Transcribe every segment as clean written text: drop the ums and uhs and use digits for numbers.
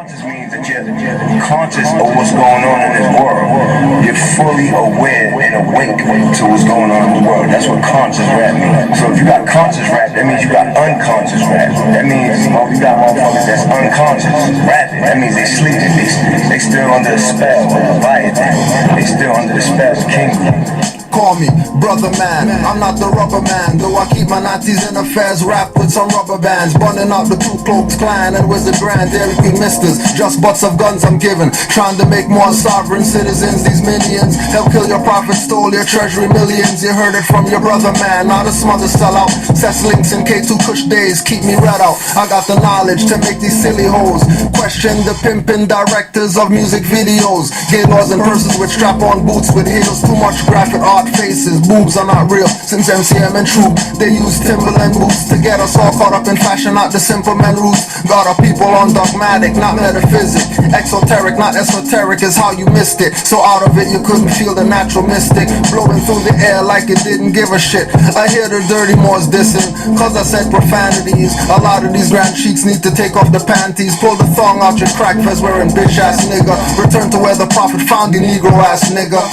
Conscious means that you're conscious of what's going on in this world. You're fully aware and awake to what's going on in the world. That's what conscious rap means. So if you got conscious rap, that means you got unconscious rap. That means you got motherfuckers that's unconscious rapping. That means they sleeping. They still under the spell of Leviathan. They still under the spell of Kingdom. Call me brother man, I'm not the rubber man. Though I keep my Nazis in affairs wrapped with some rubber bands. Bunning out the Ku Klux Klan and with the Grand Dairy Queen misters. Just butts of guns I'm giving, trying to make more sovereign citizens. These minions help kill your prophets, stole your treasury millions. You heard it from your brother man, not a smother sellout. Cess Links and K2 Kush days keep me red out. I got the knowledge to make these silly hoes question the pimpin' directors of music videos. Gay laws and purses with strap-on boots with heels. Too much graphic art faces, boobs are not real. Since MCM and Troop, they use Timberland boots to get us all caught up in fashion, not the simple men roots. Got our people on dogmatic, not metaphysic. Exoteric, not esoteric is how you missed it. So out of it you couldn't feel the natural mystic blowing through the air like it didn't give a shit. I hear the dirty Moors dissing, cause I said profanities. A lot of these grand cheeks need to take off the panties. Pull the thong out your crack fez wearing bitch ass nigga. Return to where the prophet found you negro ass nigga.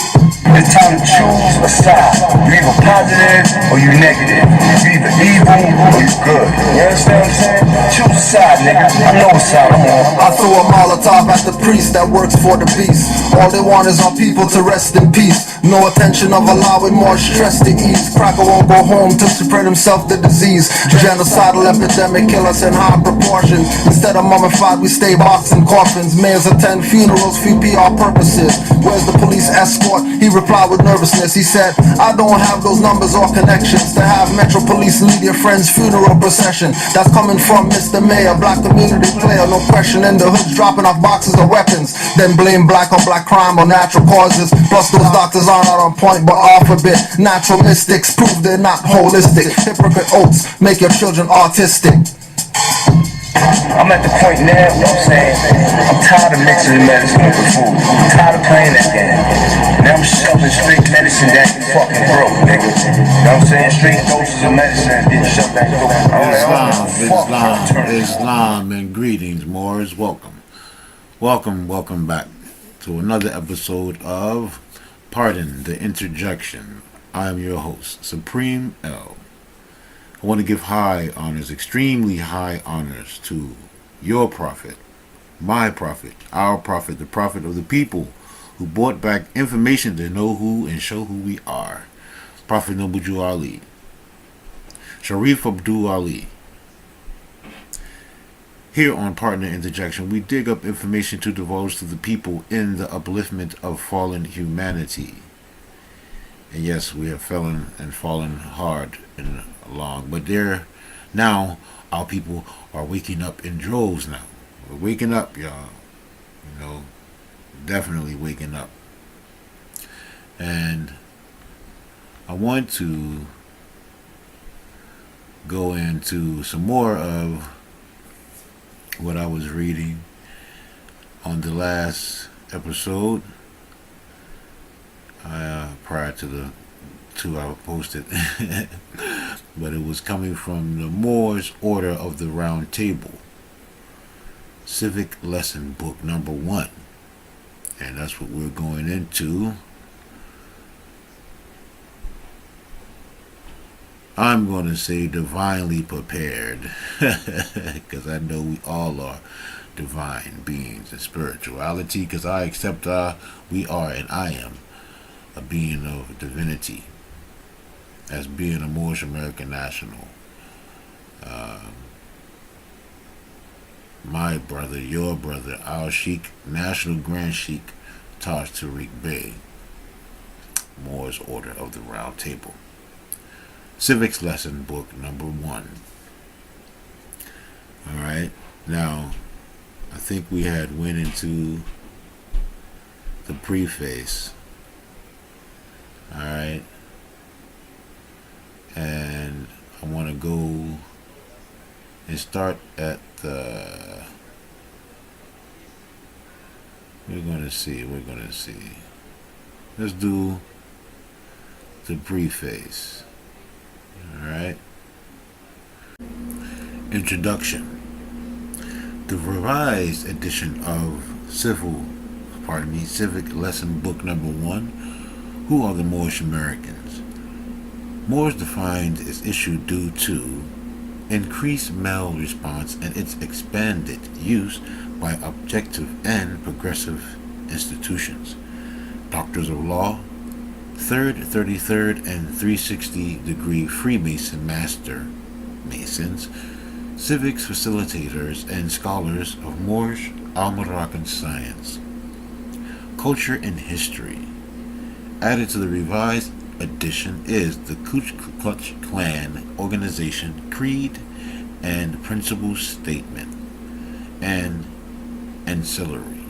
It's time to choose a side. You either positive or you negative. You either evil or you good. You understand what I'm saying? Choose a side, nigga. I know what side I'm on. I threw a Molotov at the priest that works for the beast. All they want is our people to rest in peace. No attention of allowing more stress to ease. Cracker won't go home to spread himself the disease. Genocidal epidemic kill us in high proportions. Instead of mummified we stay boxed in coffins. Mayors attend funerals for PR purposes. Where's the police escort? He replied with nervousness. He said, I don't have those numbers or connections to have Metro Police lead your friend's funeral procession. That's coming from Mr. Mayor, black community player. No question in the hoods dropping off boxes of weapons. Then blame black on black crime or natural causes. Plus those doctors are not on point but off a bit. Natural mystics prove they're not holistic. Hypocrite oaths make your children autistic. I'm at the point now, you know what I'm saying? I'm tired of mixing medicine with the food. I'm tired of playing that game. Now I'm shoving straight medicine that fucking broke, nigga. You know what I'm saying? Straight doses of medicine getting shoved that broke. Islam, and greetings, Moors. Welcome back to another episode of Pardon the Interjection. I am your host, Supreme L. I want to give high honors, extremely high honors to your prophet, my prophet, our prophet, the prophet of the people, who brought back information to know who and show who we are. Prophet Nobuju Ali, Sharif Abdul Ali. Here on Partner Interjection, we dig up information to divulge to the people in the upliftment of fallen humanity. And yes, we have fallen hard and long, but now our people are waking up in droves now. We're waking up, y'all. You know, definitely waking up. And I want to go into some more of what I was reading on the last episode prior to the two I posted. But it was coming from the Moors Order of the Round Table, Civic Lesson Book number 1. And that's what we're going into. I'm going to say divinely prepared, because I know we all are divine beings in spirituality, because I accept we are and I am a being of divinity, as being a Moorish American national. My brother, your brother, our Sheikh, National Grand Sheikh Taj Tariq Bey, Moors Order of the Round Table. Civics Lesson Book number 1. Alright, now I think we had went into the preface. Alright, and I want to go and start at the we're gonna see let's do the preface. Alright, introduction. The revised edition of Civic Lesson Book Number 1, Who Are the Moorish Americans? Moors defined is issued due to increased male response and its expanded use by objective and progressive institutions. Doctors of Law, 3rd, 33rd, and 360-degree Freemason Master Masons, civics facilitators, and scholars of Moorish Al-Moroccan science. Culture and History. Added to the revised edition is the Ku Klux Klan organization creed and principle statement and ancillary,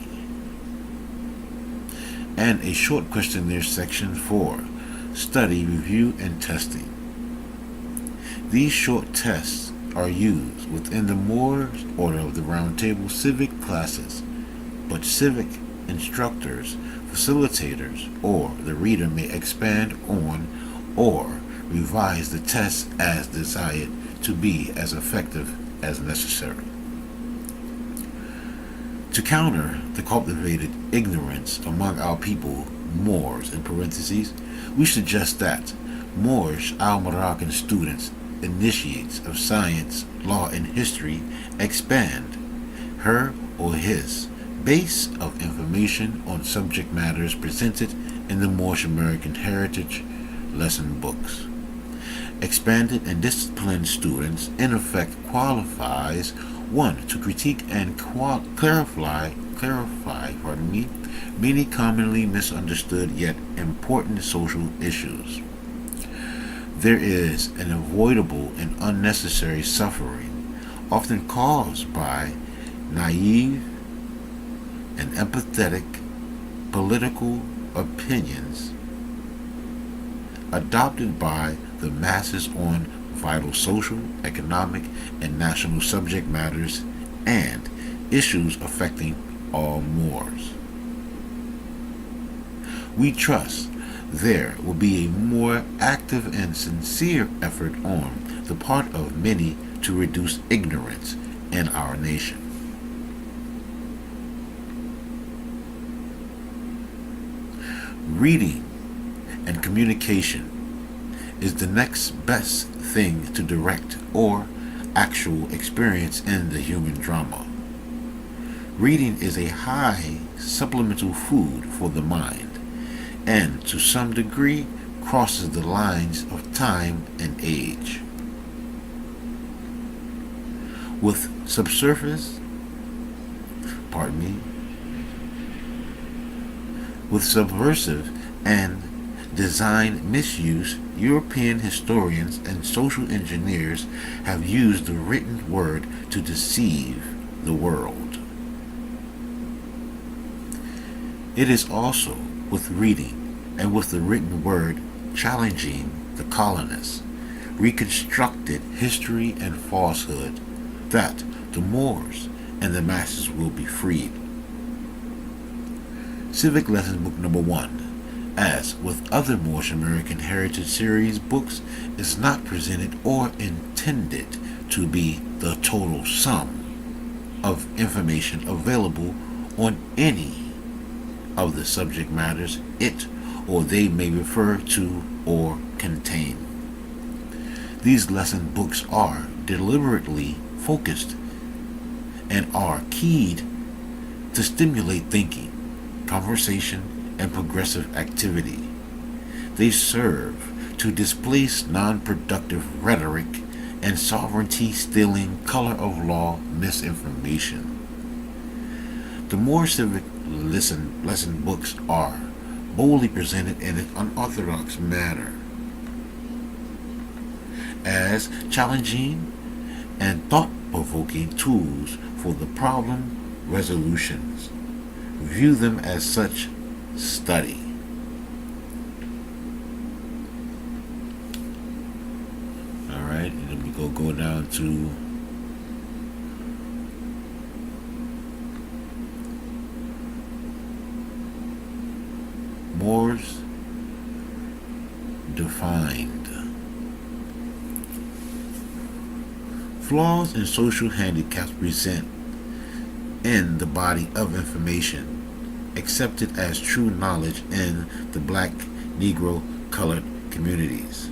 and a short questionnaire section for study, review, and testing. These short tests are used within the Moors Order of the Round Table civic classes, but civic instructors, facilitators, or the reader may expand on or revise the test as desired to be as effective as necessary. To counter the cultivated ignorance among our people, Moors in parentheses, we suggest that Moorish Al-Moroccan students, initiates of science, law, and history expand her or his base of information on subject matters presented in the Moorish American Heritage lesson books. Expanded and disciplined students, in effect, qualifies one to critique and clarify many commonly misunderstood yet important social issues. There is an avoidable and unnecessary suffering, often caused by naive and empathetic political opinions adopted by the masses on vital social, economic, and national subject matters and issues affecting all Moors. We trust there will be a more active and sincere effort on the part of many to reduce ignorance in our nation. Reading and communication is the next best thing to direct or actual experience in the human drama. Reading is a high supplemental food for the mind, and to some degree crosses the lines of time and age. With subversive and design misuse, European historians and social engineers have used the written word to deceive the world. It is also with reading and with the written word challenging the colonists, reconstructed history and falsehood, that the Moors and the masses will be freed. Civic Lesson Book Number 1, as with other Moorish American Heritage Series books, is not presented or intended to be the total sum of information available on any of the subject matters it or they may refer to or contain. These lesson books are deliberately focused and are keyed to stimulate thinking, conversation, and progressive activity. They serve to displace non-productive rhetoric and sovereignty-stealing, color of law misinformation. The more civic lesson books are boldly presented in an unorthodox manner as challenging and thought-provoking tools for the problem resolutions. View them as such. Study. Alright, and then we go down to Moors defined. Flaws and social handicaps present in the body of information accepted as true knowledge in the black, Negro, colored communities.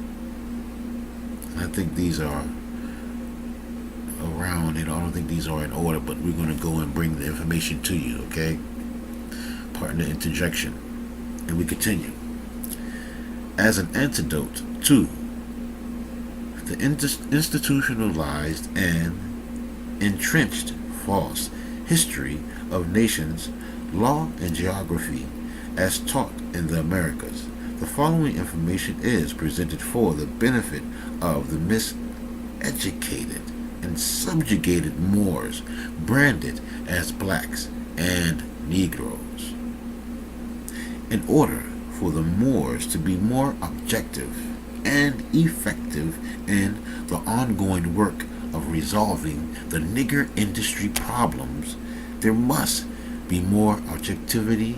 And I think these are around, I don't think these are in order, but we're going to go and bring the information to you, okay? Pardon the interjection. And we continue. As an antidote to the institutionalized and entrenched false history of nations, law, and geography as taught in the Americas, the following information is presented for the benefit of the miseducated and subjugated Moors branded as blacks and Negroes. In order for the Moors to be more objective and effective in the ongoing work of resolving the nigger industry problems, there must be more objectivity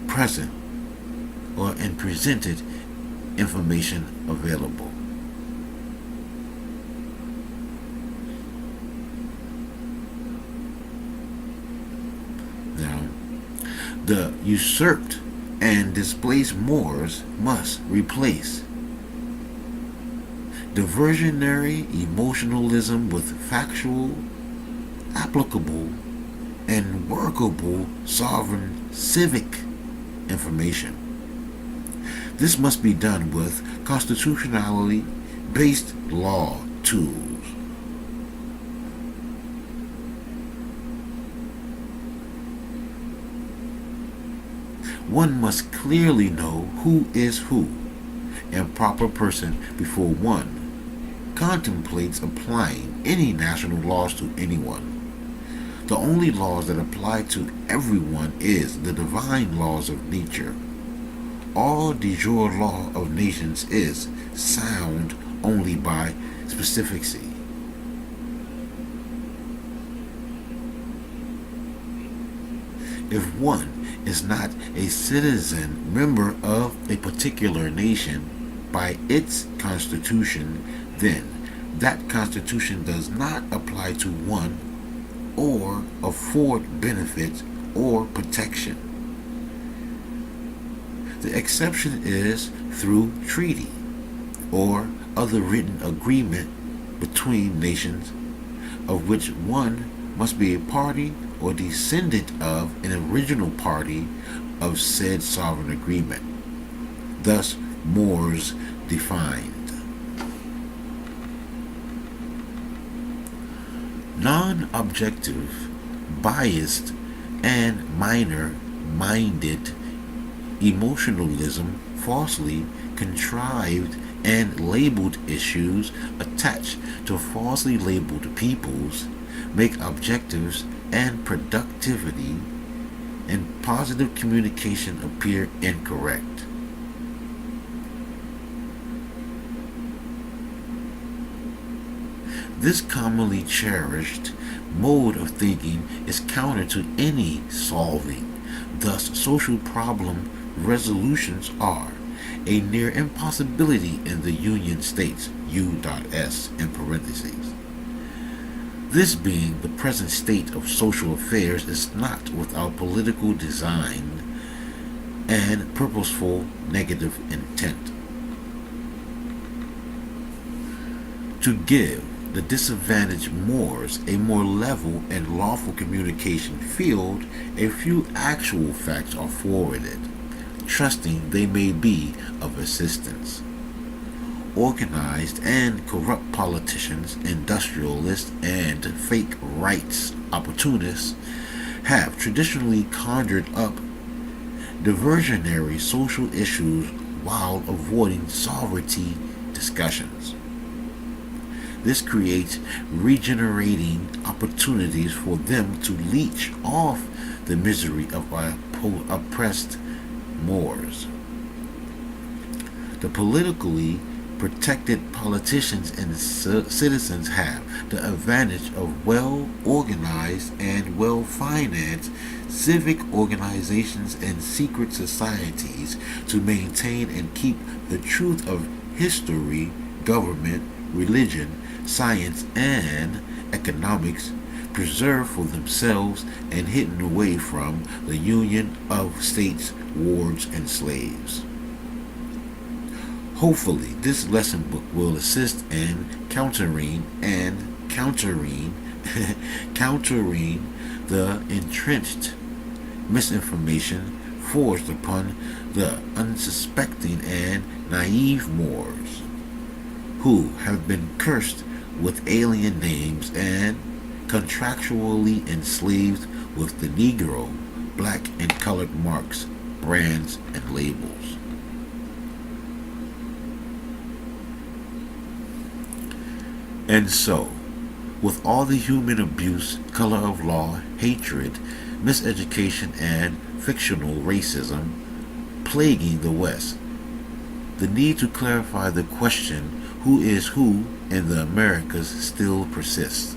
present and presented information available. Now, the usurped and displaced Moors must replace diversionary emotionalism with factual, applicable, and workable sovereign civic information. This must be done with constitutionally based law tools. One must clearly know who is who and proper person before one contemplates applying any national laws to anyone. The only laws that apply to everyone is the divine laws of nature. All de jure law of nations is sound only by specificity. If one is not a citizen member of a particular nation by its constitution, then that constitution does not apply to one or afford benefits or protection. The exception is through treaty or other written agreement between nations, of which one must be a party or descendant of an original party of said sovereign agreement. Thus, Moors defined. Non-objective, biased, and minor-minded emotionalism falsely contrived and labeled issues attached to falsely labeled peoples make objectives and productivity and positive communication appear incorrect. This commonly cherished mode of thinking is counter to any solving. Thus, social problem resolutions are a near impossibility in the Union States, U.S. in parentheses. This being the present state of social affairs is not without political design and purposeful negative intent. To give the disadvantaged Moors a more level and lawful communication field, a few actual facts are forwarded, trusting they may be of assistance. Organized and corrupt politicians, industrialists, and fake rights opportunists have traditionally conjured up diversionary social issues while avoiding sovereignty discussions. This creates regenerating opportunities for them to leech off the misery of our oppressed Moors. The politically protected politicians and citizens have the advantage of well-organized and well-financed civic organizations and secret societies to maintain and keep the truth of history, government, religion, science, and economics preserved for themselves and hidden away from the Union of States, wards, and slaves. Hopefully, this lesson book will assist in countering the entrenched misinformation forced upon the unsuspecting and naive Moors, who have been cursed with alien names and contractually enslaved with the Negro, black, and colored marks, brands, and labels. And so, with all the human abuse, color of law, hatred, miseducation, and fictional racism plaguing the West, the need to clarify the question, who is who in the Americas, still persists.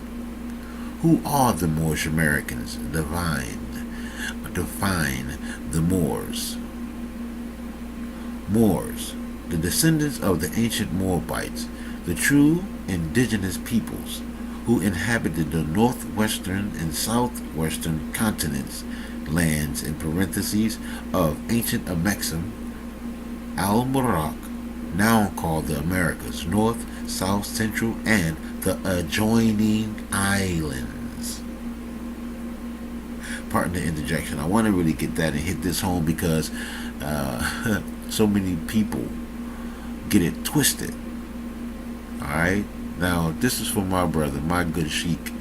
Who are the Moorish Americans? Define the Moors. Moors, the descendants of the ancient Moabites, the true indigenous peoples who inhabited the northwestern and southwestern continents, lands in parentheses of ancient Amexem, Al-Murak, now called the Americas, North, South, Central, and the adjoining islands. Pardon the interjection. I want to really get that and hit this home because so many people get it twisted. Alright? Now, this is for my brother, my good Sheik,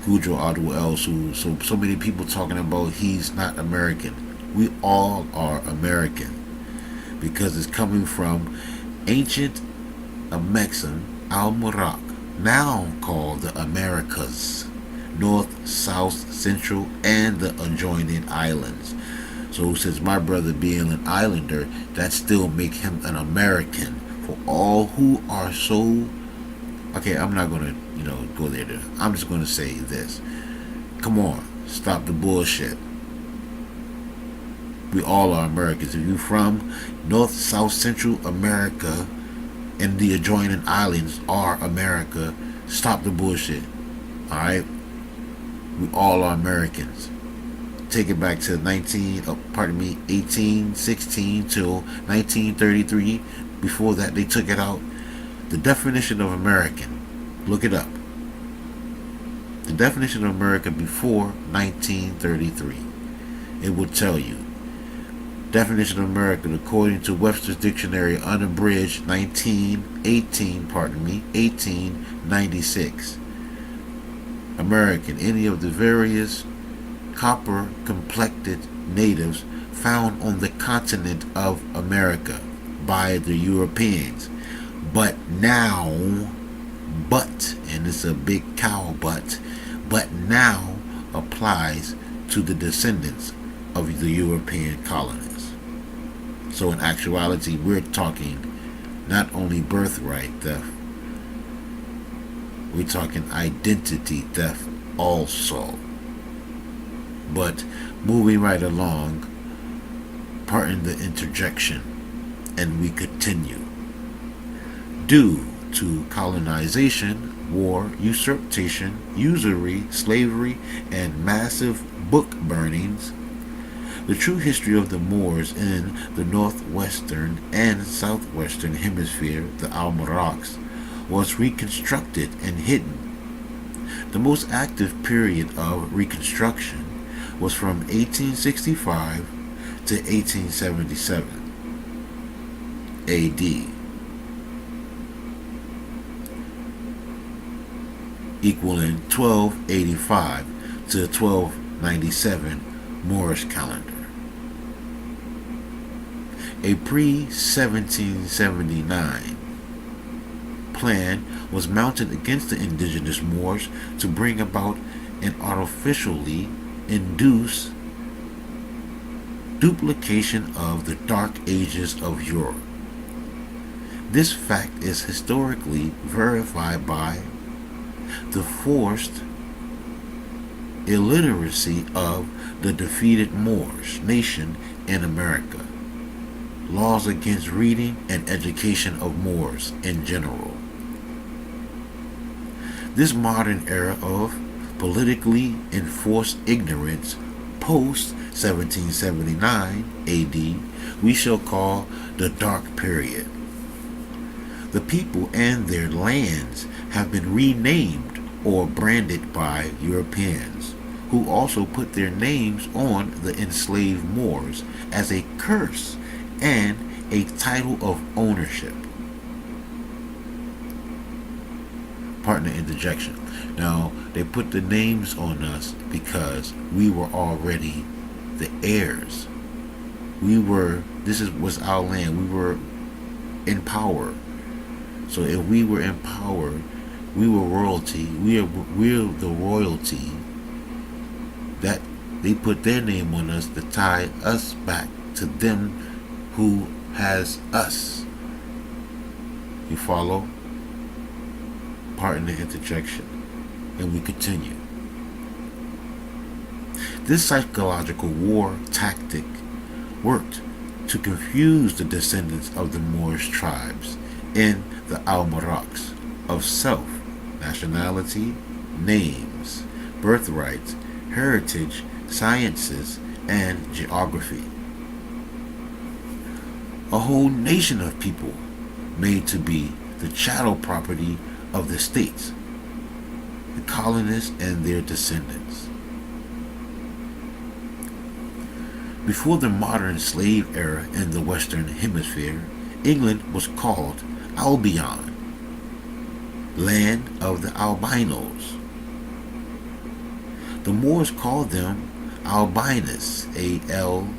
Gudro Adwell, who so many people talking about he's not American. We all are American because it's coming from ancient Amexem, Al-Murak, now called the Americas, North, South, Central, and the adjoining islands. So since my brother being an islander, that still make him an American. For all who are so... Okay, I'm not going to, go there. I'm just going to say this. Come on, stop the bullshit. We all are Americans. If you're from North, South, Central America and the adjoining islands are America, stop the bullshit. Alright? We all are Americans. Take it back to 1816 till 1933. Before that, they took it out. The definition of American, look it up. The definition of America before 1933. It will tell you. Definition of American according to Webster's Dictionary, unabridged, 1896. American, any of the various copper-complected natives found on the continent of America by the Europeans. But now, and it's a big cow but now applies to the descendants of the European colonists. So in actuality, we're talking not only birthright theft, we're talking identity theft also. But moving right along, pardon the interjection, and we continue. Due to colonization, war, usurpation, usury, slavery, and massive book burnings, the true history of the Moors in the northwestern and southwestern hemisphere, the Almoraks, was reconstructed and hidden. The most active period of reconstruction was from 1865 to 1877 AD, equaling 1285 to 1297 Moorish calendar. A pre-1779 plan was mounted against the indigenous Moors to bring about an artificially induced duplication of the Dark Ages of Europe. This fact is historically verified by the forced illiteracy of the defeated Moorish nation in America, laws against reading and education of Moors in general, This modern era of politically enforced ignorance post 1779 AD we shall call the Dark Period. The people and their lands have been renamed or branded by Europeans, who also put their names on the enslaved Moors as a curse and a title of ownership. Partner interjection. Now, they put the names on us because we were already the heirs. Was our land. We were in power. So if we were in power, we were royalty. We're the royalty. That they put their name on us to tie us back to them who has us. You follow? Pardon the interjection. And we continue. This psychological war tactic worked to confuse the descendants of the Moorish tribes in the Almaraks of self, nationality, names, birthrights, heritage, sciences, and geography. A whole nation of people made to be the chattel property of the states, the colonists and their descendants. Before the modern slave era in the Western Hemisphere, England was called Albion, land of the albinos. The Moors called them Albinus, Albinus,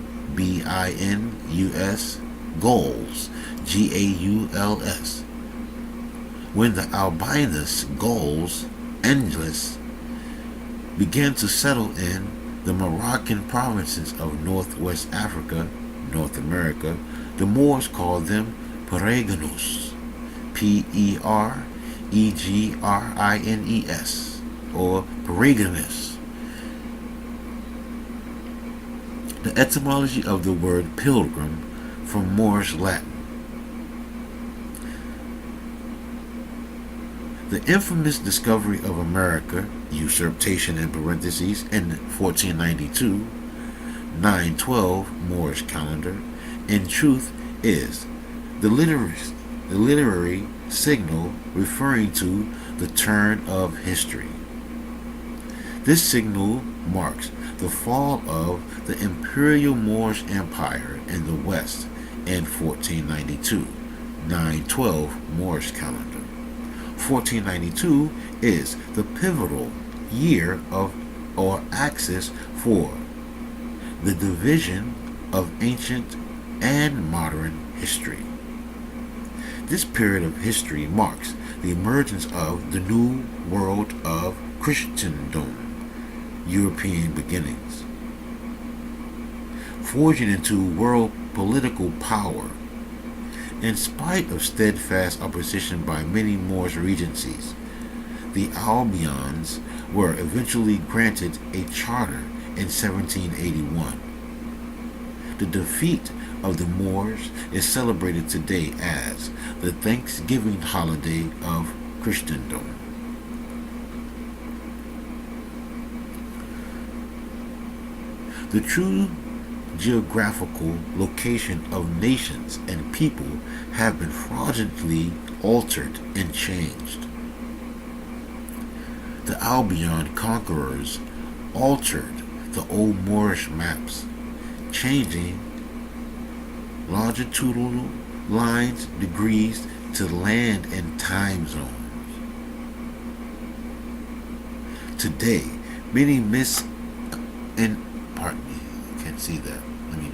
Gauls, Gauls. When the Albinus Gauls, Angles, began to settle in the Moroccan provinces of Northwest Africa, North America, the Moors called them Peregrinos, Peregrines, or Peregrinus. The etymology of the word pilgrim from Moorish Latin. The infamous discovery of America, usurpation in parentheses, in 1492, 912 Moorish calendar, in truth is the literary signal referring to the turn of history. This signal marks the fall of the imperial Moorish Empire in the West in 1492, 912 Moorish calendar. 1492 is the pivotal year of or axis for the division of ancient and modern history. This period of history marks the emergence of the new world of Christendom, European beginnings, forging into world political power. In spite of steadfast opposition by many Moorish regencies, the Albions were eventually granted a charter in 1781. The defeat of the Moors is celebrated today as the Thanksgiving holiday of Christendom. The true geographical location of nations and people have been fraudulently altered and changed. The Albion conquerors altered the old Moorish maps, changing longitudinal lines, degrees to land and time zones. Today, many pardon me, I can't see that. Let me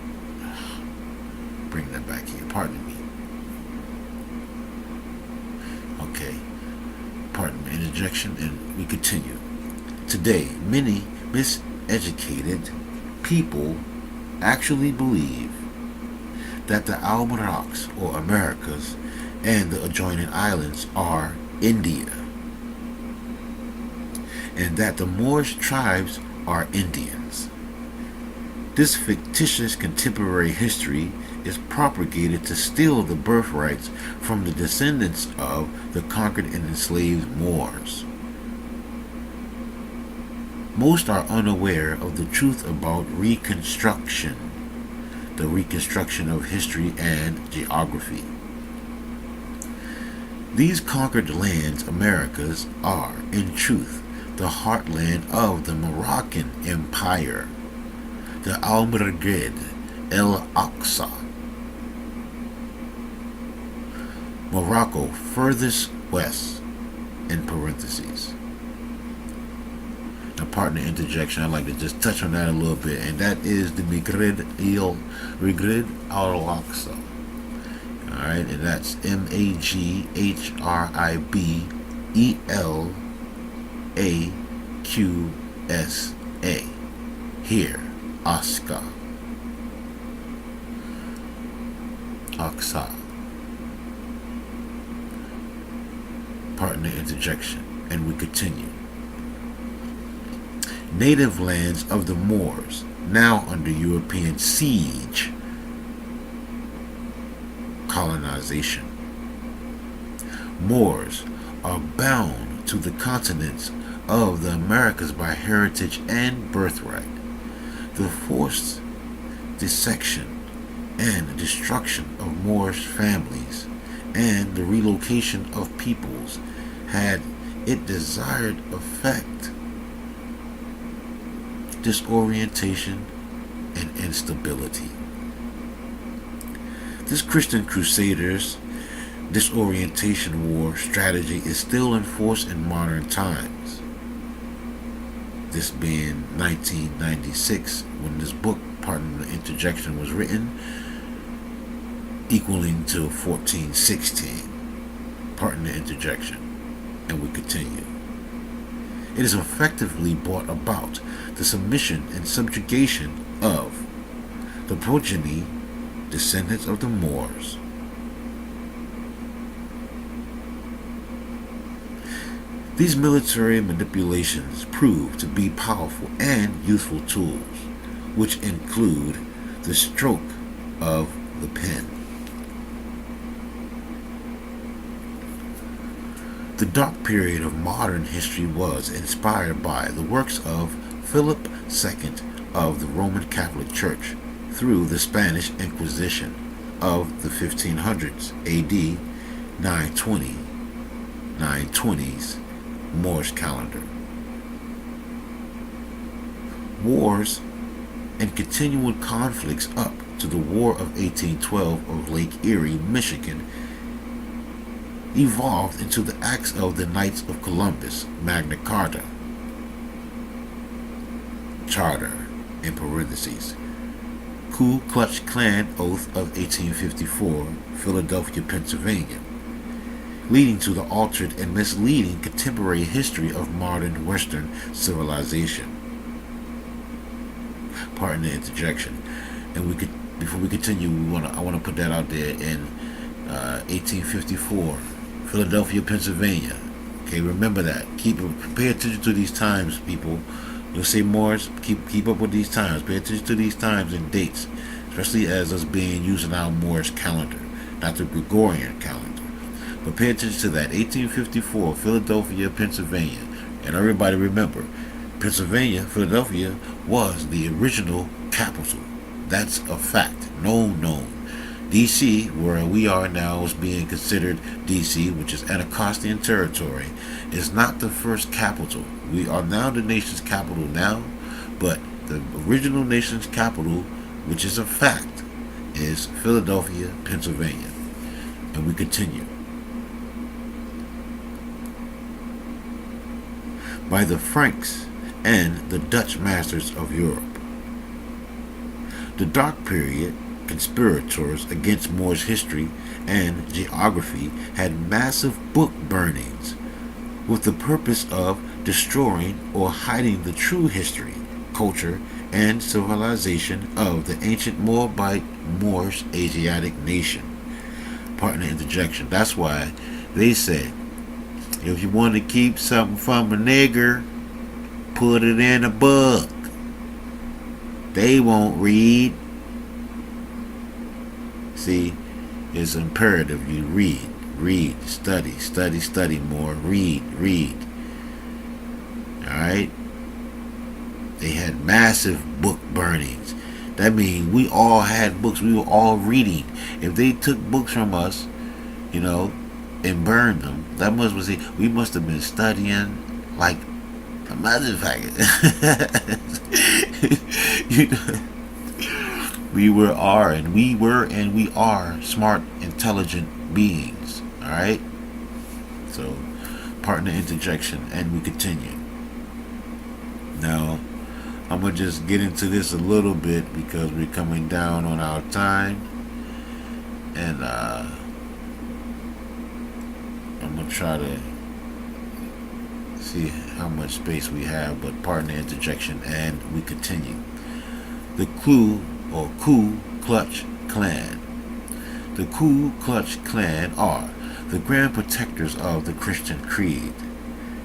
bring that back here. Pardon me. Okay. Pardon my interjection, and we continue. Today, many miseducated people actually believe that the Almaraks, or Americas, and the adjoining islands are India, and that the Moorish tribes are Indians. This fictitious contemporary history is propagated to steal the birthrights from the descendants of the conquered and enslaved Moors. Most are unaware of the truth about Reconstruction, the reconstruction of history and geography. These conquered lands, Americas, are, in truth, the heartland of the Moroccan Empire, the Almoravid El-Aqsa. Morocco furthest west, in parentheses. Now, pardon the interjection, I'd like to just touch on that a little bit, and that is the Maghrib al-Aqsa. Alright, and that's Maghribelaqsa. Here, Aqsa. Pardon the interjection, and we continue. Native lands of the Moors, now under European siege, colonization. Moors are bound to the continents of the Americas by heritage and birthright. The forced dissection and destruction of Moorish families and the relocation of peoples had its desired effect: disorientation and instability. This Christian Crusaders' disorientation war strategy is still in force in modern times. This being 1996, when this book, pardon the interjection, was written, equaling to 1416. Pardon the interjection, and we continue. It has effectively brought about the submission and subjugation of the progeny descendants of the Moors. These military manipulations prove to be powerful and useful tools, which include the stroke of the pen. The dark period of modern history was inspired by the works of Philip II of the Roman Catholic Church through the Spanish Inquisition of the 1500s AD 920s Moorish calendar. Wars and continual conflicts up to the War of 1812 of Lake Erie, Michigan, evolved into the acts of the Knights of Columbus, Magna Carta, Charter, in parentheses, Ku Klux Klan Oath of 1854, Philadelphia, Pennsylvania, leading to the altered and misleading contemporary history of modern Western civilization. Pardon the interjection, and we could, before we continue, I want to put that out there in 1854, Philadelphia, Pennsylvania. Okay, remember that. Pay attention to these times, people. You'll say Morris, keep up with these times. Pay attention to these times and dates, especially as us being using our Moorish calendar, not the Gregorian calendar. But pay attention to that. 1854, Philadelphia, Pennsylvania. And everybody remember, Pennsylvania, Philadelphia, was the original capital. That's a fact. Known. D.C., where we are now, is being considered D.C., which is Anacostan territory, is not the first capital. We are now the nation's capital now, but the original nation's capital, which is a fact, is Philadelphia, Pennsylvania. And we continue. By the Franks and the Dutch masters of Europe. The Dark Period conspirators against Moorish history and geography had massive book burnings with the purpose of destroying or hiding the true history, culture, and civilization of the ancient Moabite Moorish Asiatic nation. Pardon the interjection. That's why they said, if you want to keep something from a nigger, put it in a book. They won't read. See, it's imperative you read, study more, read. Alright? They had massive book burnings. That means we all had books. We were all reading. If they took books from us, and burned them, that must was it. We must have been studying like a motherfucker. We were and we are smart, intelligent beings. All right. So, partner interjection, and we continue. Now, I'm gonna just get into this a little bit because we're coming down on our time, and I'm gonna try to see how much space we have. But partner interjection, and we continue. The Ku Klux Klan. The Ku Klux Klan are the grand protectors of the Christian creed,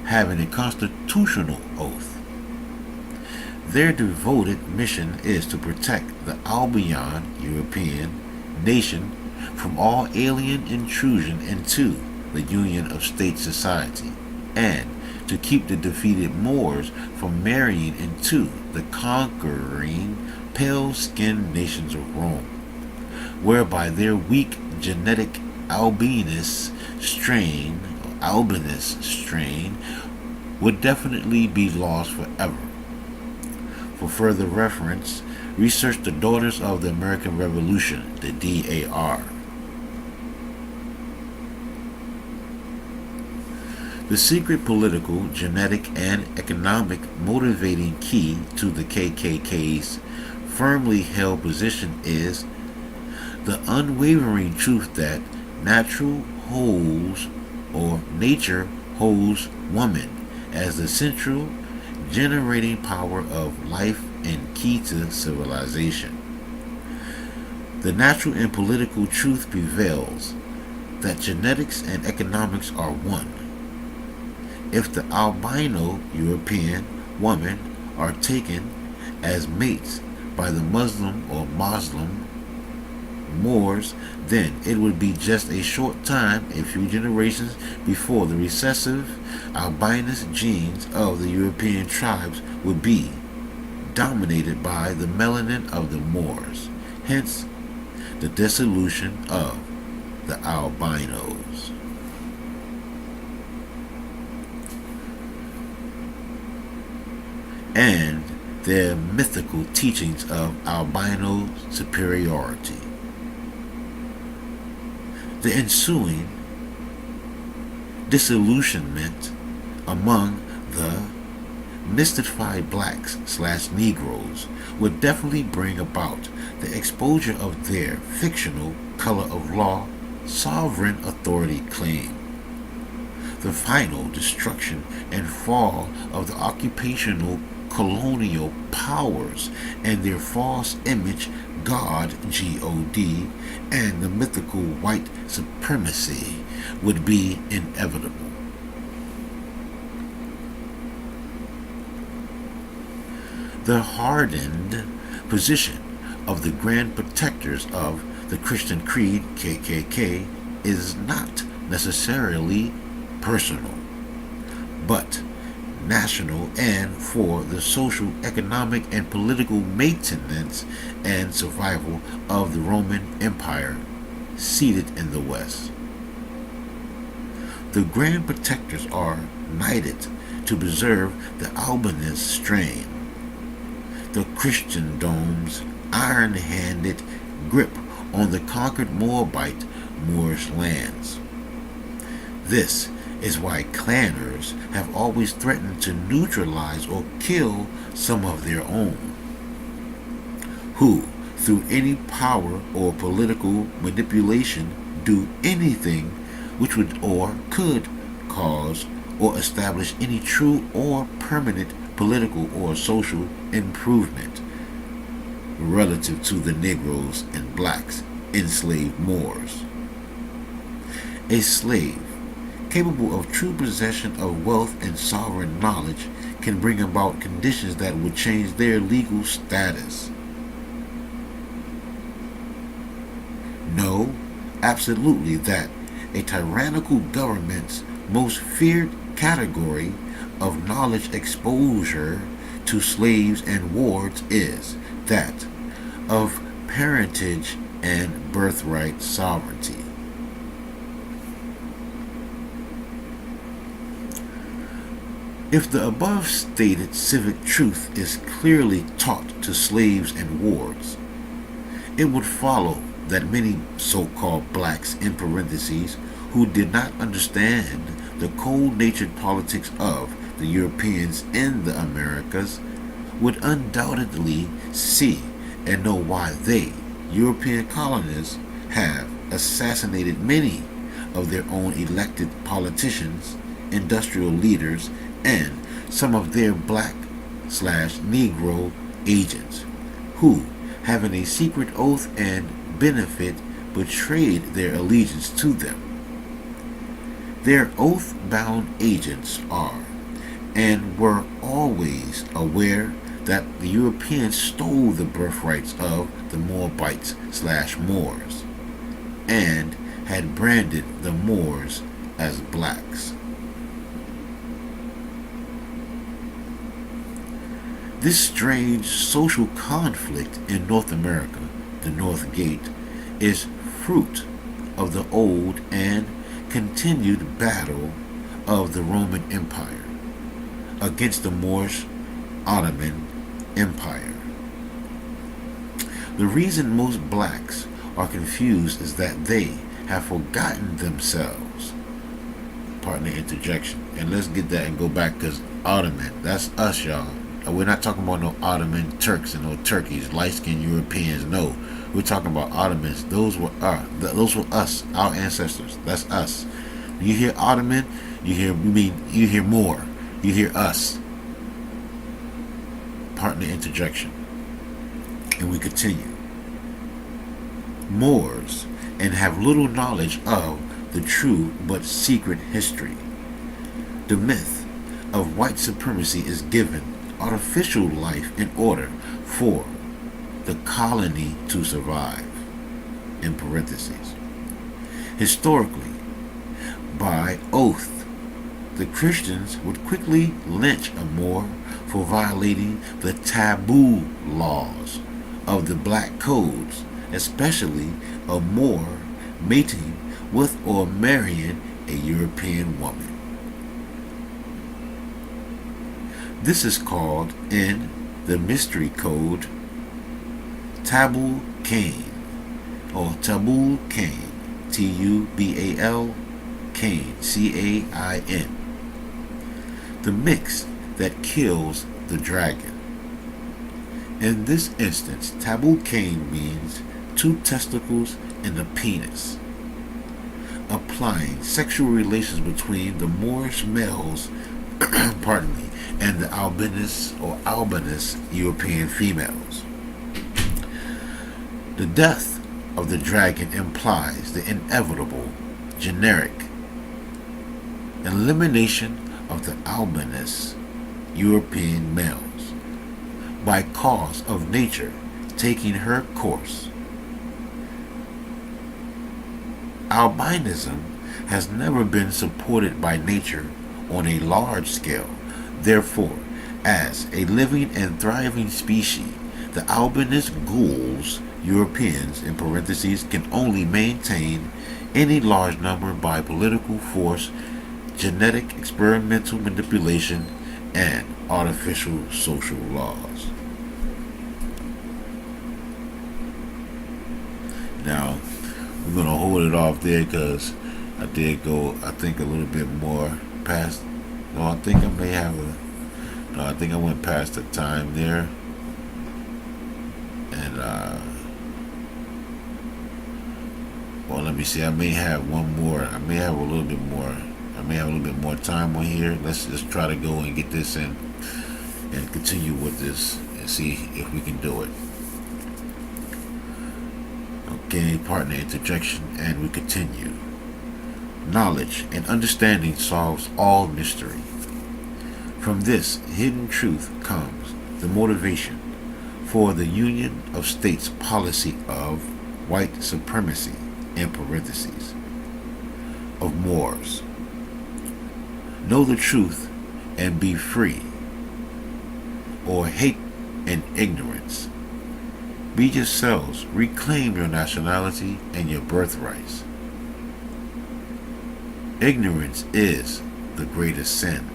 having a constitutional oath. Their devoted mission is to protect the Albion European nation from all alien intrusion into the Union of State Society, and to keep the defeated Moors from marrying into the conquering pale-skinned nations of Rome, whereby their weak genetic albinus strain would definitely be lost forever. For further reference, research the Daughters of the American Revolution, the DAR. The secret political, genetic, and economic motivating key to the KKK's firmly held position is the unwavering truth that nature holds woman as the central generating power of life and key to civilization. The natural and political truth prevails that genetics and economics are one. If the albino European women are taken as mates by the Muslim or Moslem Moors, then it would be just a short time, a few generations, before the recessive albinous genes of the European tribes would be dominated by the melanin of the Moors. Hence, the dissolution of the albinos. And their mythical teachings of albino superiority. The ensuing disillusionment among the mystified blacks/Negroes would definitely bring about the exposure of their fictional color of law sovereign authority claim, the final destruction and fall of the occupational colonial powers and their false image God, G-O-D, and the mythical white supremacy would be inevitable. The hardened position of the grand protectors of the Christian creed, KKK, is not necessarily personal, but national, and for the social, economic, and political maintenance and survival of the Roman Empire seated in the West. The Grand Protectors are knighted to preserve the Albanese strain, the Christendom's iron-handed grip on the conquered Moorish lands. This is why clanners have always threatened to neutralize or kill some of their own, who, through any power or political manipulation, do anything which would or could cause or establish any true or permanent political or social improvement relative to the Negroes and blacks enslaved Moors. A slave capable of true possession of wealth and sovereign knowledge can bring about conditions that would change their legal status. No, absolutely that a tyrannical government's most feared category of knowledge exposure to slaves and wards is that of parentage and birthright sovereignty. If the above stated civic truth is clearly taught to slaves and wards, it would follow that many so-called blacks, in parentheses, who did not understand the cold-natured politics of the Europeans in the Americas would undoubtedly see and know why they, European colonists, have assassinated many of their own elected politicians, industrial leaders, and some of their black/Negro agents, who, having a secret oath and benefit, betrayed their allegiance to them. Their oath-bound agents are, and were always aware that the Europeans stole the birthrights of the Moabites/Moors, and had branded the Moors as blacks. This strange social conflict in North America, the North Gate, is fruit of the old and continued battle of the Roman Empire against the Moorish Ottoman Empire. The reason most blacks are confused is that they have forgotten themselves. Pardon the interjection. And let's get that and go back, because Ottoman, that's us, y'all. We're not talking about no Ottoman Turks and no Turkeys, light-skinned Europeans. No, we're talking about Ottomans. Those were us, our ancestors. That's us. You hear Ottoman, you hear more. You hear us. Pardon the interjection. And we continue. Moors, and have little knowledge of the true but secret history. The myth of white supremacy is given artificial life in order for the colony to survive, in parentheses. Historically, by oath, the Christians would quickly lynch a Moor for violating the taboo laws of the black codes, especially a Moor mating with or marrying a European woman. This is called in the mystery code Tabul Cain, or Tabul Cain, Tubal Cain, Cain, the mix that kills the dragon. In this instance, Tabul Cain means 2 testicles and a penis, applying sexual relations between the Moorish males pardon me, and the albinous European females. The death of the dragon implies the inevitable generic elimination of the albinous European males by cause of nature taking her course. Albinism has never been supported by nature on a large scale. Therefore, as a living and thriving species, the albinous ghouls, Europeans, in parentheses, can only maintain any large number by political force, genetic experimental manipulation, and artificial social laws. Now, we're going to hold it off there because I did go, I think, a little bit more past. No, I think I may have I think I went past the time there. And, well, let me see. I may have one more. I may have a little bit more. I may have a little bit more time on here. Let's just try to go and get this in and continue with this and see if we can do it. Okay, partner interjection, and we continue. Knowledge and understanding solves all mystery. From this hidden truth comes the motivation for the Union of States policy of white supremacy, in parentheses, of Moors. Know the truth and be free. or hate and ignorance. Be yourselves. Reclaim your nationality and your birthrights. Ignorance is the greatest sin.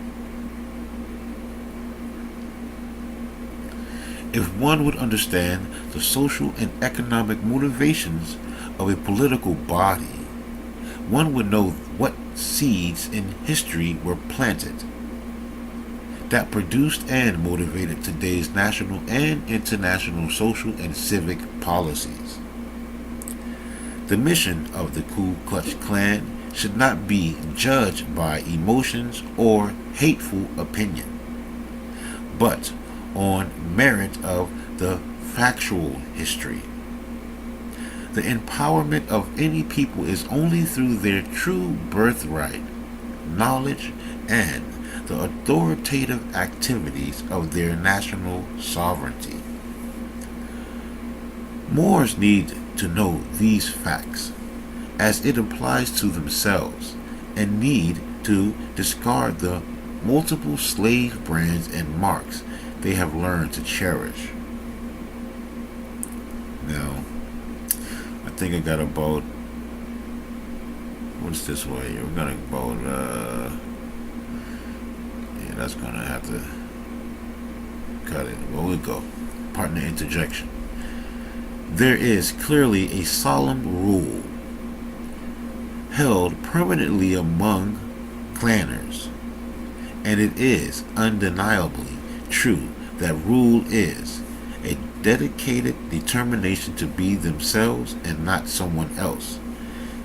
If one would understand the social and economic motivations of a political body, one would know what seeds in history were planted that produced and motivated today's national and international social and civic policies. The mission of the Ku Klux Klan should not be judged by emotions or hateful opinion, but on merit of the factual history. The empowerment of any people is only through their true birthright, knowledge, and the authoritative activities of their national sovereignty. Moors need to know these facts as it applies to themselves and need to discard the multiple slave brands and marks they have learned to cherish. Now, I think I got about, what's this way? We're gonna about, yeah, that's gonna have to cut it. Well, we'll go. Partner interjection. There is clearly a solemn rule held permanently among clanners, and it is undeniably true that rule is a dedicated determination to be themselves and not someone else.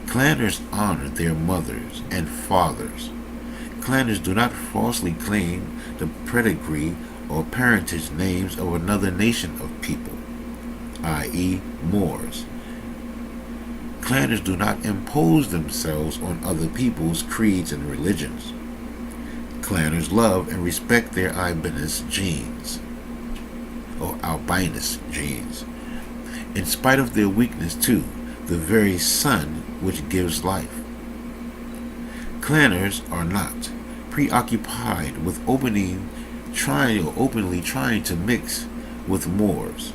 Clanners honor their mothers and fathers. Clanners do not falsely claim the pedigree or parentage names of another nation of people, i.e. Moors. Clanners do not impose themselves on other people's creeds and religions. Clanners love and respect their albinous genes, in spite of their weakness to the very sun which gives life. Clanners are not preoccupied with openly trying to mix with Moors.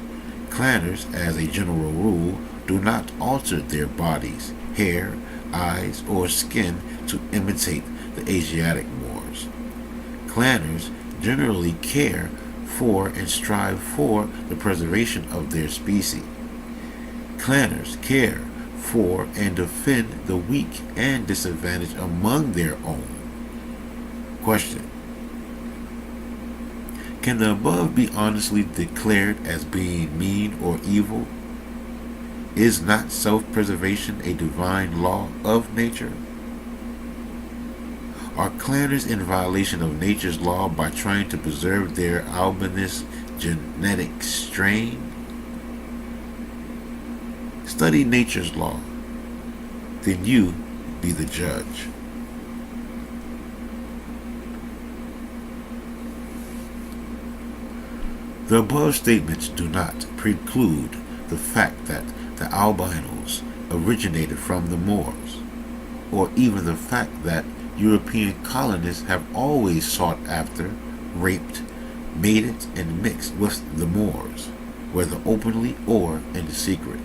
Clanners, as a general rule, do not alter their bodies, hair, eyes, or skin to imitate the Asiatic Moors. Clanners generally care for and strive for the preservation of their species. Clanners care for and defend the weak and disadvantaged among their own. Question: can the above be honestly declared as being mean or evil? Is not self-preservation a divine law of nature? Are clanners in violation of nature's law by trying to preserve their albinous genetic strain? Study nature's law, then you be the judge. The above statements do not preclude the fact that the albinos originated from the Moors, or even the fact that European colonists have always sought after, raped, mated, and mixed with the Moors, whether openly or in secret.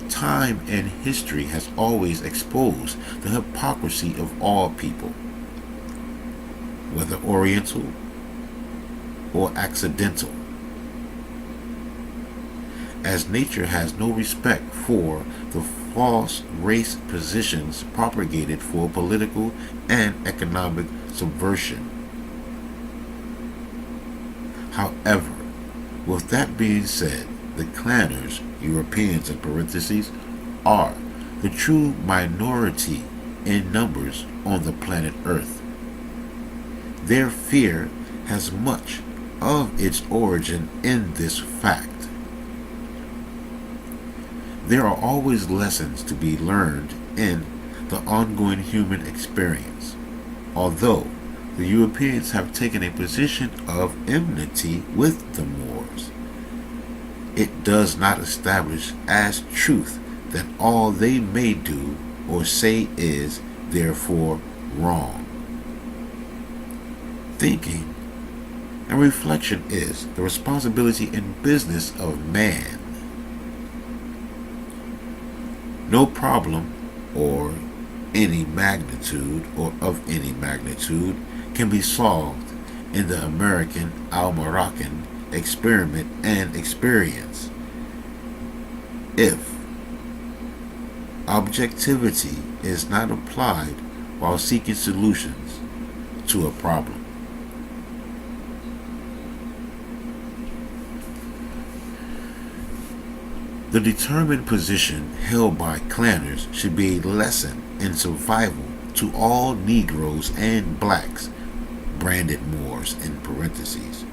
Time and history has always exposed the hypocrisy of all people, whether Oriental or accidental, as nature has no respect for the false race positions propagated for political and economic subversion. However, with that being said, the clanners, Europeans in parentheses, are the true minority in numbers on the planet Earth. Their fear has much of its origin in this fact. There are always lessons to be learned in the ongoing human experience. Although the Europeans have taken a position of enmity with the Moors, it does not establish as truth that all they may do or say is therefore wrong. Thinking And reflection is the responsibility and business of man. No problem or any magnitude or of any magnitude can be solved in the American Al-Moroccan experiment and experience if objectivity is not applied while seeking solutions to a problem. The determined position held by clanners should be a lesson in survival to all Negroes and blacks, branded Moors in parentheses,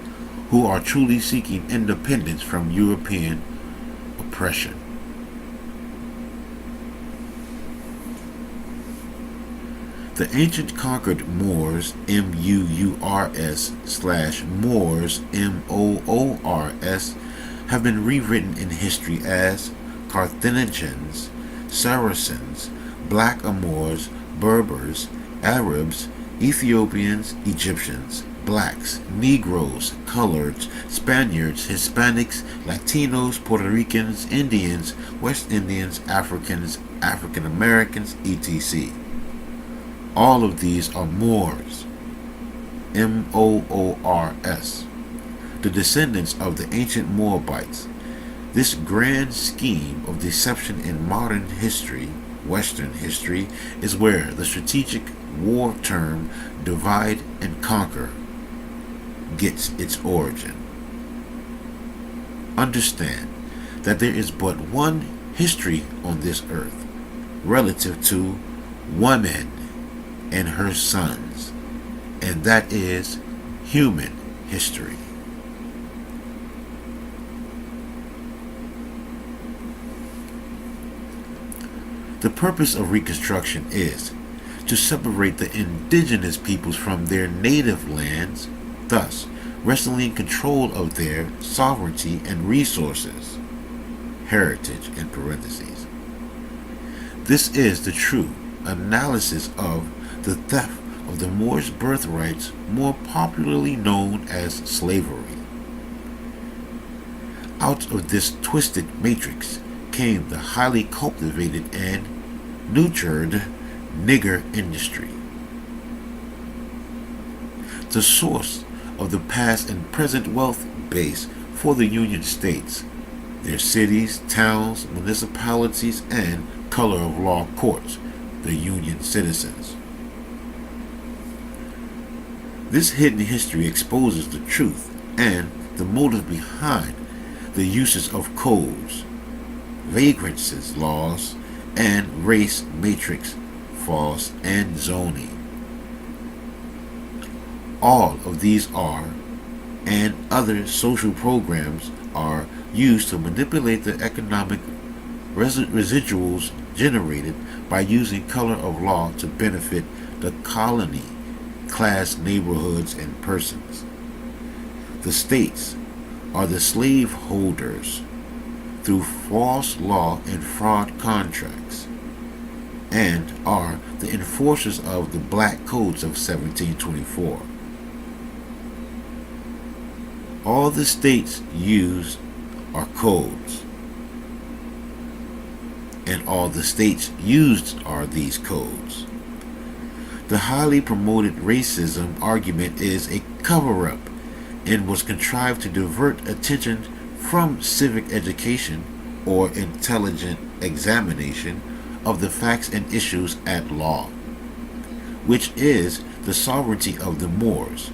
who are truly seeking independence from European oppression. The ancient conquered Moors, Moors, Moors, have been rewritten in history as Carthaginians, Saracens, Black Moors, Berbers, Arabs, Ethiopians, Egyptians, blacks, Negroes, coloreds, Spaniards, Hispanics, Latinos, Puerto Ricans, Indians, West Indians, Africans, African Americans, etc. All of these are Moors, Moors, the descendants of the ancient Moabites. This grand scheme of deception in modern history, Western history, is where the strategic war term divide and conquer gets its origin. Understand that there is but one history on this earth relative to woman and her sons, and that is human history. The purpose of Reconstruction is to separate the indigenous peoples from their native lands, thus wresting control of their sovereignty and resources, heritage in parentheses. This is the true analysis of the theft of the Moors' birthrights, more popularly known as slavery. Out of this twisted matrix came the highly cultivated and nurtured nigger industry. The source of the past and present wealth base for the Union States, their cities, towns, municipalities, and color of law courts, the Union citizens. This hidden history exposes the truth and the motive behind the uses of codes, vagrancies laws, and race matrix, false, and zoning. All of these are, and other social programs are used to manipulate the economic residuals generated by using color of law to benefit the colony, class, neighborhoods, and persons. The states are the slaveholders through false law and fraud contracts, and are the enforcers of the Black Codes of 1724. All the states use are codes, and all the states used are these codes. The highly promoted racism argument is a cover-up and was contrived to divert attention from civic education or intelligent examination of the facts and issues at law, which is the sovereignty of the Moors,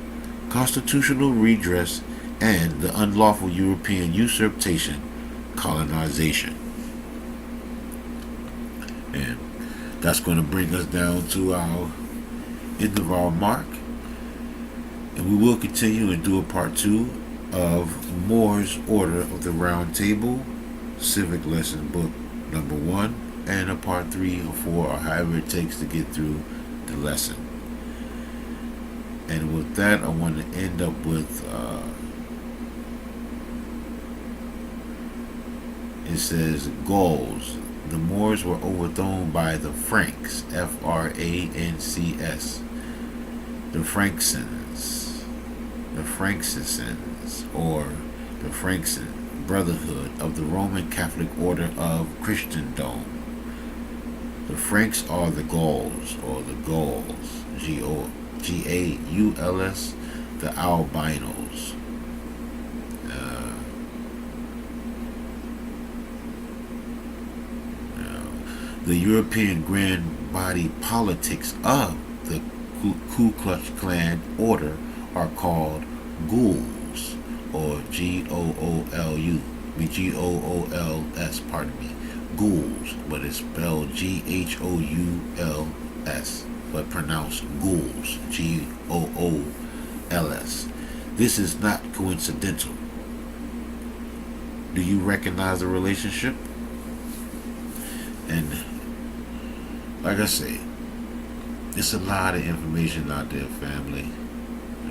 constitutional redress, and the unlawful European usurpation, colonization. And that's going to bring us down to our end of our mark. And we will continue and do a part 2 of Moore's Order of the Round Table, Civic Lesson Book number 1, and a part 3 or 4, or however it takes to get through the lesson. And with that, I want to end up with it says Gauls. The Moors were overthrown by the Franks, Francs, the Franksons, the Franciscans, or the Franciscan Brotherhood of the Roman Catholic Order of Christendom. The Franks are the Gauls, or the Gauls, Gauls, the albinos. The European grand body politics of the Ku Klux Klan order are called ghouls, or G-O-O-L-S, ghouls, but it's spelled G-H-O-U-L-S, but pronounced ghouls, G-O-O-L-S. This is not coincidental. Do you recognize the relationship? And like I say, it's a lot of information out there, family.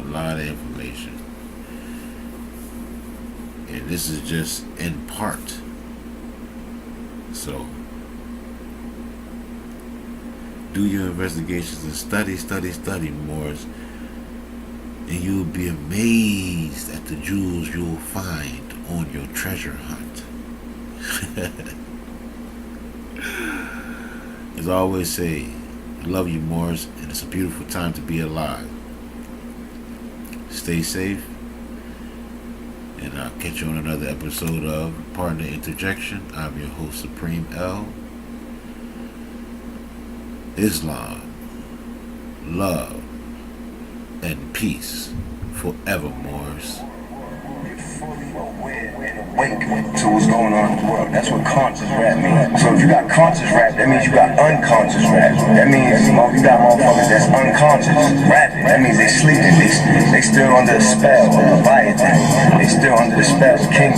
A lot of information. And this is just in part. So, do your investigations and study more. And you'll be amazed at the jewels you'll find on your treasure hunt. As I always say, I love you, Morris, and it's a beautiful time to be alive. Stay safe, and I'll catch you on another episode of Pardon the Interjection. I'm your host, Supreme L. Islam, love, and peace forever, Morris. Awake to what's going on in the world. That's what conscious rap means. So if you got conscious rap, that means you got unconscious rap. That means you got motherfuckers that's unconscious rapping. That means they sleeping. They still under the spell of Leviathan. They still under the spell of King.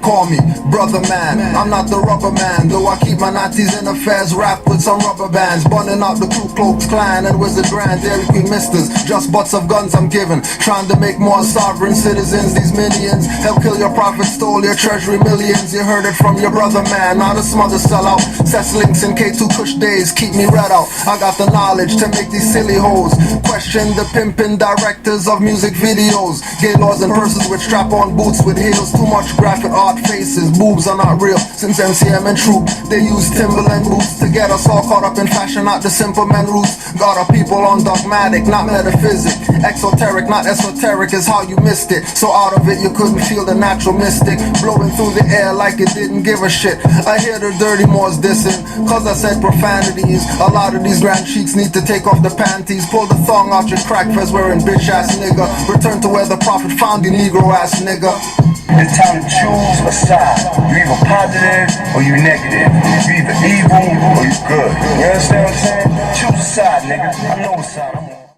Call me brother man, I'm not the rubber man. Though I keep my Nazis in affairs wrapped with some rubber bands. Bunning out the Ku Klux Klan and Wizard Grand Dairy Queen misters. Just butts of guns I'm given, trying to make more sovereign citizens. These minions help kill your prophet, stole your treasury millions. You heard it from your brother man, not a smother sellout. Sets links and K2 Kush days keep me read out. I got the knowledge to make these silly hoes question the pimpin' directors of music videos. Gay laws and purses with strap-on boots with heels. Too much graphic art faces, boobs are not real. Since MCM and Troop, they use Timberland boots to get us all caught up in fashion, not the simple men roots. Got our people on dogmatic, not metaphysic. Exoteric, not esoteric is how you missed it. So out of it you couldn't feel the natural mystic blowing through the air like it didn't give a shit. I hear the dirty Moors dissing, cause I said profanities. A lot of these grand cheeks need to take off the panties. Pull the thong out your crack fez wearing bitch ass nigga. Return to where the prophet found you, negro ass nigga. It's time to choose a side. You either positive or you negative. You either evil or you good. You understand what I'm saying? Choose a side, nigga. I know what side I'm on.